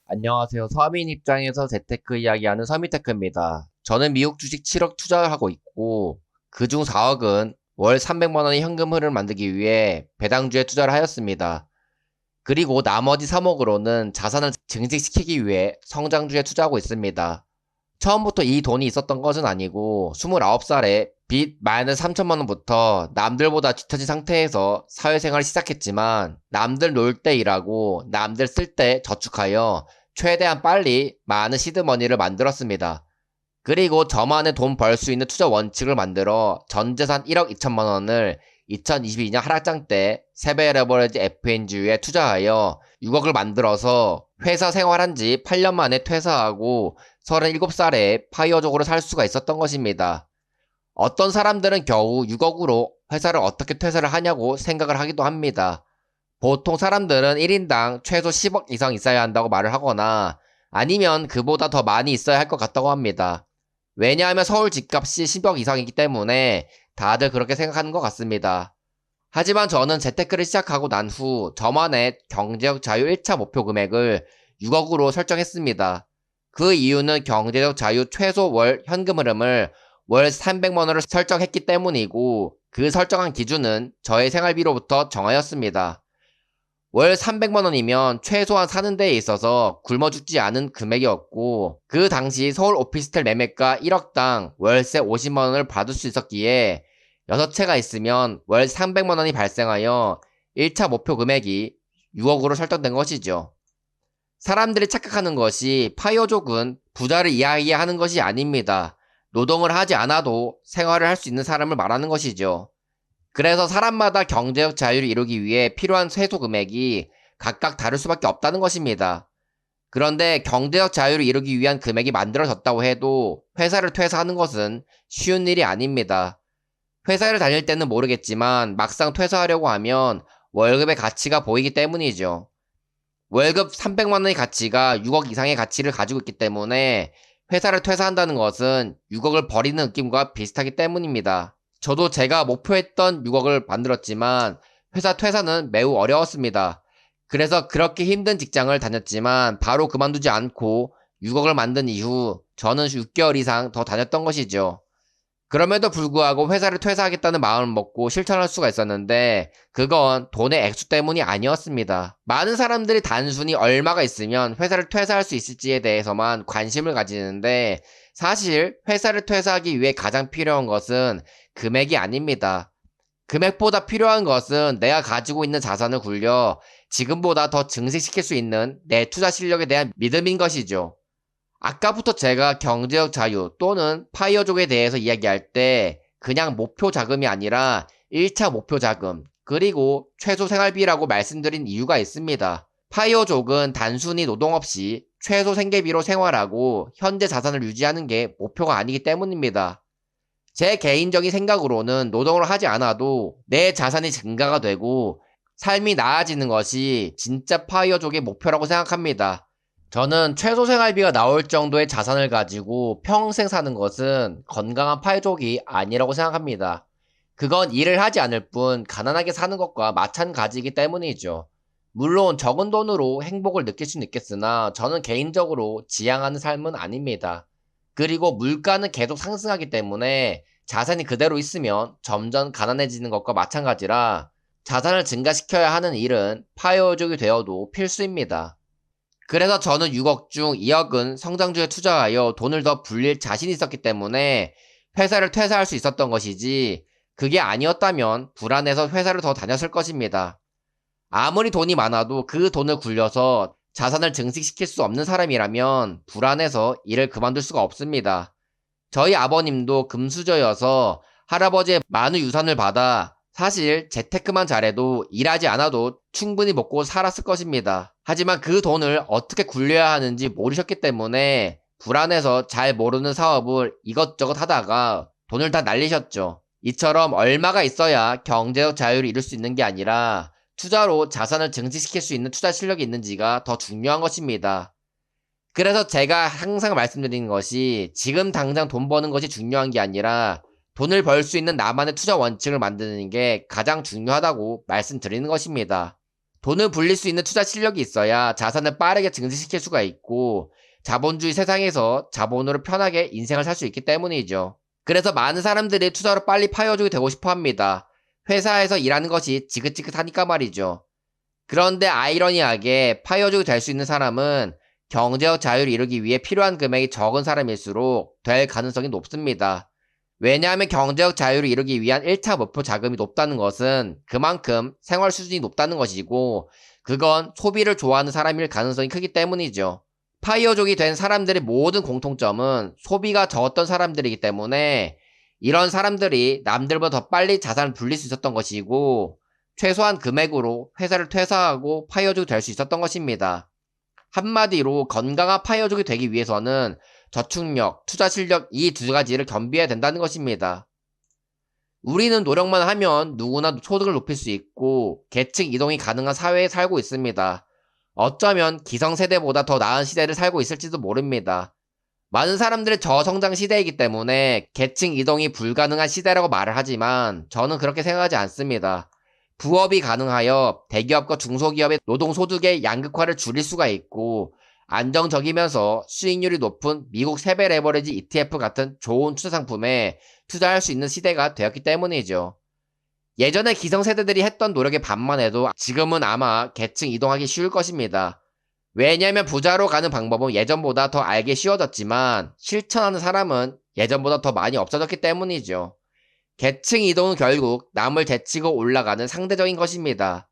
안녕하세요. 서민 입장에서 재테크 이야기하는 서민테크입니다. 저는 미국 주식 7억 투자를 하고 있고, 그중 4억은 월 300만 원의 현금 흐름을 만들기 위해 배당주에 투자를 하였습니다. 그리고 나머지 3억으로는 자산을 증식시키기 위해 성장주에 투자하고 있습니다. 처음부터 이 돈이 있었던 것은 아니고 29살에 빚 마이너스 3천만 원부터 남들보다 뒤처진 상태에서 사회생활을 시작했지만 남들 놀 때 일하고 남들 쓸 때 저축하여 최대한 빨리 많은 시드머니를 만들었습니다. 그리고 저만의 돈 벌 수 있는 투자 원칙을 만들어 전재산 1억 2천만 원을 2022년 하락장 때 세배 레버리지 FNG에 투자하여 6억을 만들어서 회사 생활한 지 8년 만에 퇴사하고 37살에 파이어족으로 살 수가 있었던 것입니다. 어떤 사람들은 겨우 6억으로 회사를 어떻게 퇴사를 하냐고 생각을 하기도 합니다. 보통 사람들은 1인당 최소 10억 이상 있어야 한다고 말을 하거나 아니면 그보다 더 많이 있어야 할 것 같다고 합니다. 왜냐하면 서울 집값이 10억 이상이기 때문에 다들 그렇게 생각하는 것 같습니다. 하지만 저는 재테크를 시작하고 난 후 저만의 경제적 자유 1차 목표 금액을 6억으로 설정했습니다. 그 이유는 경제적 자유 최소 월 현금 흐름을 월 300만 원을 설정했기 때문이고 그 설정한 기준은 저의 생활비로부터 정하였습니다. 월 300만 원이면 최소한 사는 데에 있어서 굶어 죽지 않은 금액이었고 그 당시 서울 오피스텔 매매가 1억당 월세 50만 원을 받을 수 있었기에 6채가 있으면 월 300만 원이 발생하여 1차 목표 금액이 6억으로 설정된 것이죠. 사람들이 착각하는 것이 파이어족은 부자를 이야기하는 것이 아닙니다. 노동을 하지 않아도 생활을 할 수 있는 사람을 말하는 것이죠. 그래서 사람마다 경제적 자유를 이루기 위해 필요한 세수 금액이 각각 다를 수밖에 없다는 것입니다. 그런데 경제적 자유를 이루기 위한 금액이 만들어졌다고 해도 회사를 퇴사하는 것은 쉬운 일이 아닙니다. 회사를 다닐 때는 모르겠지만 막상 퇴사하려고 하면 월급의 가치가 보이기 때문이죠. 월급 300만 원의 가치가 6억 이상의 가치를 가지고 있기 때문에 회사를 퇴사한다는 것은 6억을 버리는 느낌과 비슷하기 때문입니다. 저도 제가 목표했던 6억을 만들었지만 회사 퇴사는 매우 어려웠습니다. 그래서 그렇게 힘든 직장을 다녔지만 바로 그만두지 않고 6억을 만든 이후 저는 6개월 이상 더 다녔던 것이죠. 그럼에도 불구하고 회사를 퇴사하겠다는 마음을 먹고 실천할 수가 있었는데 그건 돈의 액수 때문이 아니었습니다. 많은 사람들이 단순히 얼마가 있으면 회사를 퇴사할 수 있을지에 대해서만 관심을 가지는데 사실 회사를 퇴사하기 위해 가장 필요한 것은 금액이 아닙니다. 금액보다 필요한 것은 내가 가지고 있는 자산을 굴려 지금보다 더 증식시킬 수 있는 내 투자 실력에 대한 믿음인 것이죠. 아까부터 제가 경제적 자유 또는 파이어족에 대해서 이야기할 때 그냥 목표 자금이 아니라 1차 목표 자금 그리고 최소 생활비라고 말씀드린 이유가 있습니다. 파이어족은 단순히 노동 없이 최소 생계비로 생활하고 현재 자산을 유지하는 게 목표가 아니기 때문입니다. 제 개인적인 생각으로는 노동을 하지 않아도 내 자산이 증가가 되고 삶이 나아지는 것이 진짜 파이어족의 목표라고 생각합니다. 저는 최소 생활비가 나올 정도의 자산을 가지고 평생 사는 것은 건강한 파이족이 아니라고 생각합니다. 그건 일을 하지 않을 뿐 가난하게 사는 것과 마찬가지이기 때문이죠. 물론 적은 돈으로 행복을 느낄 수는 있겠으나 저는 개인적으로 지향하는 삶은 아닙니다. 그리고 물가는 계속 상승하기 때문에 자산이 그대로 있으면 점점 가난해지는 것과 마찬가지라 자산을 증가시켜야 하는 일은 파이어족이 되어도 필수입니다. 그래서 저는 6억 중 2억은 성장주에 투자하여 돈을 더 불릴 자신이 있었기 때문에 회사를 퇴사할 수 있었던 것이지 그게 아니었다면 불안해서 회사를 더 다녔을 것입니다. 아무리 돈이 많아도 그 돈을 굴려서 자산을 증식시킬 수 없는 사람이라면 불안해서 일을 그만둘 수가 없습니다. 저희 아버님도 금수저여서 할아버지의 많은 유산을 받아 사실 재테크만 잘해도 일하지 않아도 충분히 먹고 살았을 것입니다. 하지만 그 돈을 어떻게 굴려야 하는지 모르셨기 때문에 불안해서 잘 모르는 사업을 이것저것 하다가 돈을 다 날리셨죠. 이처럼 얼마가 있어야 경제적 자유를 이룰 수 있는 게 아니라 투자로 자산을 증식시킬 수 있는 투자 실력이 있는지가 더 중요한 것입니다. 그래서 제가 항상 말씀드리는 것이 지금 당장 돈 버는 것이 중요한 게 아니라 돈을 벌 수 있는 나만의 투자 원칙을 만드는 게 가장 중요하다고 말씀드리는 것입니다. 돈을 불릴 수 있는 투자 실력이 있어야 자산을 빠르게 증식시킬 수가 있고 자본주의 세상에서 자본으로 편하게 인생을 살 수 있기 때문이죠. 그래서 많은 사람들이 투자로 빨리 파이어족이 되고 싶어 합니다. 회사에서 일하는 것이 지긋지긋하니까 말이죠. 그런데 아이러니하게 파이어족이 될 수 있는 사람은 경제적 자유를 이루기 위해 필요한 금액이 적은 사람일수록 될 가능성이 높습니다. 왜냐하면 경제적 자유를 이루기 위한 1차 목표 자금이 높다는 것은 그만큼 생활 수준이 높다는 것이고 그건 소비를 좋아하는 사람일 가능성이 크기 때문이죠. 파이어족이 된 사람들의 모든 공통점은 소비가 적었던 사람들이기 때문에 이런 사람들이 남들보다 더 빨리 자산을 불릴 수 있었던 것이고 최소한 금액으로 회사를 퇴사하고 파이어족이 될 수 있었던 것입니다. 한마디로 건강한 파이어족이 되기 위해서는 저축력, 투자 실력 이 두 가지를 겸비해야 된다는 것입니다. 우리는 노력만 하면 누구나 소득을 높일 수 있고 계층 이동이 가능한 사회에 살고 있습니다. 어쩌면 기성세대보다 더 나은 시대를 살고 있을지도 모릅니다. 많은 사람들이 저성장 시대이기 때문에 계층 이동이 불가능한 시대라고 말을 하지만 저는 그렇게 생각하지 않습니다. 부업이 가능하여 대기업과 중소기업의 노동소득의 양극화를 줄일 수가 있고 안정적이면서 수익률이 높은 미국 세배 레버리지 ETF 같은 좋은 투자 상품에 투자할 수 있는 시대가 되었기 때문이죠. 예전에 기성세대들이 했던 노력에 반만해도 지금은 아마 계층 이동하기 쉬울 것입니다. 왜냐하면 부자로 가는 방법은 예전보다 더 알기 쉬워졌지만 실천하는 사람은 예전보다 더 많이 없어졌기 때문이죠. 계층 이동은 결국 남을 제치고 올라가는 상대적인 것입니다.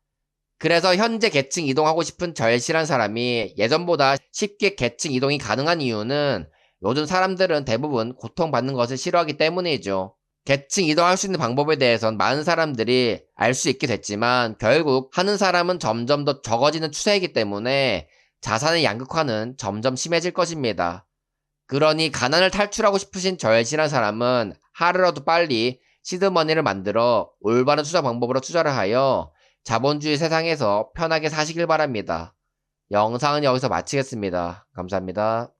그래서 현재 계층 이동하고 싶은 절실한 사람이 예전보다 쉽게 계층 이동이 가능한 이유는 요즘 사람들은 대부분 고통받는 것을 싫어하기 때문이죠. 계층 이동할 수 있는 방법에 대해선 많은 사람들이 알 수 있게 됐지만 결국 하는 사람은 점점 더 적어지는 추세이기 때문에 자산의 양극화는 점점 심해질 것입니다. 그러니 가난을 탈출하고 싶으신 절실한 사람은 하루라도 빨리 시드머니를 만들어 올바른 투자 방법으로 투자를 하여 자본주의 세상에서 편하게 사시길 바랍니다. 영상은 여기서 마치겠습니다. 감사합니다.